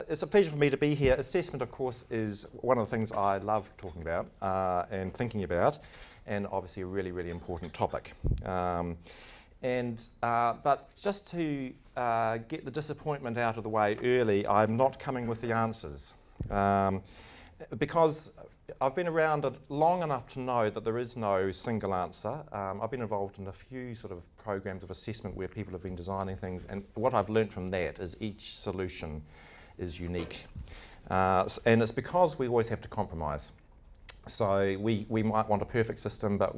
It's a pleasure for me to be here. Assessment, of course, is one of the things I love talking about and thinking about, and obviously a really, really important topic. But just to get the disappointment out of the way early, I'm not coming with the answers. Because I've been around long enough to know that there is no single answer. I've been involved in a few sort of programs of assessment where people have been designing things, and what I've learnt from that is each solution is unique. And it's because we always have to compromise. So we might want a perfect system, but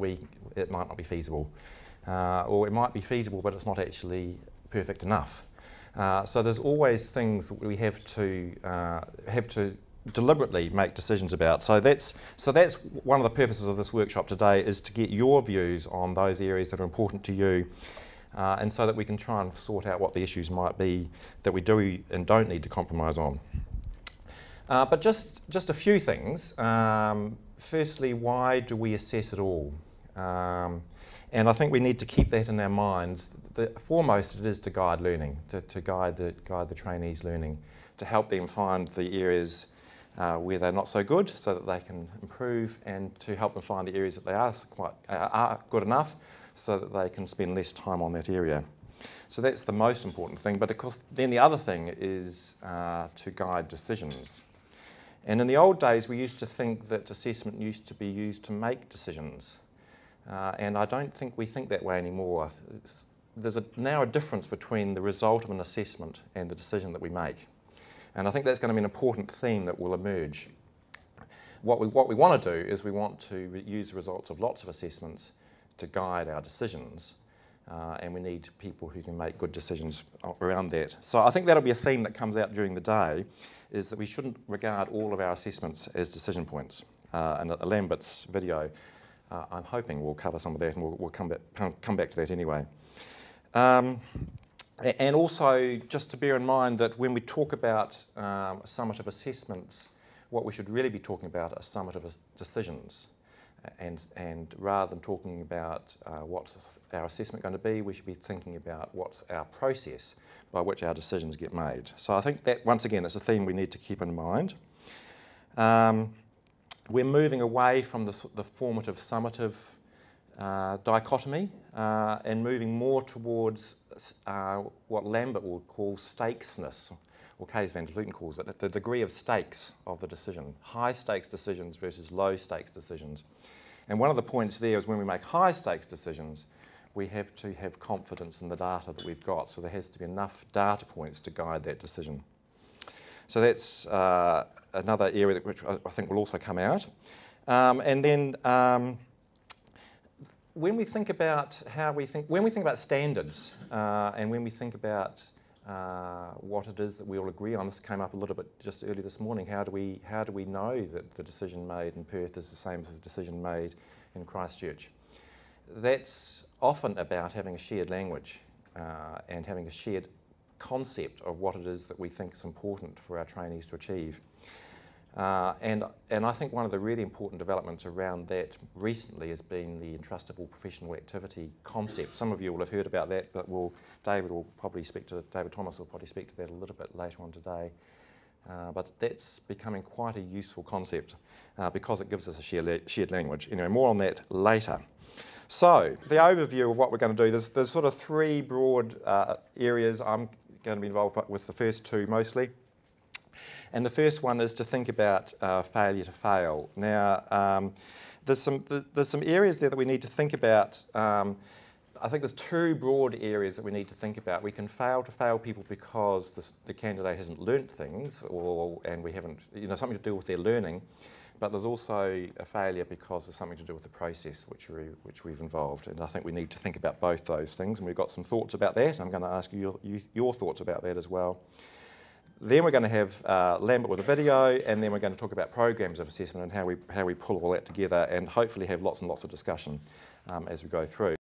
it might not be feasible. Or it might be feasible, but it's not actually perfect enough. So there's always things that we have to deliberately make decisions about. So that's one of the purposes of this workshop today, is to get your views on those areas that are important to you, and so that we can try and sort out what the issues might be that we do and don't need to compromise on. But just a few things. Firstly, why do we assess at all? And I think we need to keep that in our minds. Foremost, it is to guide learning, to guide the trainees' learning, to help them find the areas where they're not so good, so that they can improve, and to help them find the areas that they are good enough, so that they can spend less time on that area. So that's the most important thing. But of course, then the other thing is to guide decisions. And in the old days, we used to think that assessment used to be used to make decisions. And I don't think we think that way anymore. There's now a difference between the result of an assessment and the decision that we make. And I think that's going to be an important theme that will emerge. What we want to do is we want to use the results of lots of assessments to guide our decisions. And we need people who can make good decisions around that. So I think that'll be a theme that comes out during the day, is that we shouldn't regard all of our assessments as decision points. And Lambert's video, I'm hoping, will cover some of that, and we'll come back to that anyway. And also, just to bear in mind that when we talk about summative assessments, what we should really be talking about are summative decisions. And rather than talking about what's our assessment going to be, we should be thinking about what's our process by which our decisions get made. So I think that, once again, it's a theme we need to keep in mind. We're moving away from the formative-summative dichotomy and moving more towards what Lambert will call stakesness, or Kees van der Vleuten calls it, the degree of stakes of the decision. High stakes decisions versus low stakes decisions. And one of the points there is when we make high stakes decisions, we have to have confidence in the data that we've got. So there has to be enough data points to guide that decision. So that's another area which I think will also come out. And then when we think about when we think about standards, and when we think about what it is that we all agree on, this came up a little bit just early this morning. How do we know that the decision made in Perth is the same as the decision made in Christchurch? That's often about having a shared language and having a shared concept of what it is that we think is important for our trainees to achieve. And I think one of the really important developments around that recently has been the entrustable professional activity concept. Some of you will have heard about that, but David Thomas will probably speak to that a little bit later on today. But that's becoming quite a useful concept because it gives us a shared language. Anyway, more on that later. So the overview of what we're going to do, there's sort of three broad areas. I'm going to be involved with the first two mostly. And the first one is to think about failure to fail. Now, there's some areas there that we need to think about. I think there's two broad areas that we need to think about. We can fail people because the candidate hasn't learnt things, and we haven't, something to do with their learning. But there's also a failure because there's something to do with the process which we've involved. And I think we need to think about both those things. And we've got some thoughts about that. I'm going to ask you your thoughts about that as well. Then we're going to have Lambert with a video, and then we're going to talk about programs of assessment and how we pull all that together, and hopefully have lots and lots of discussion as we go through.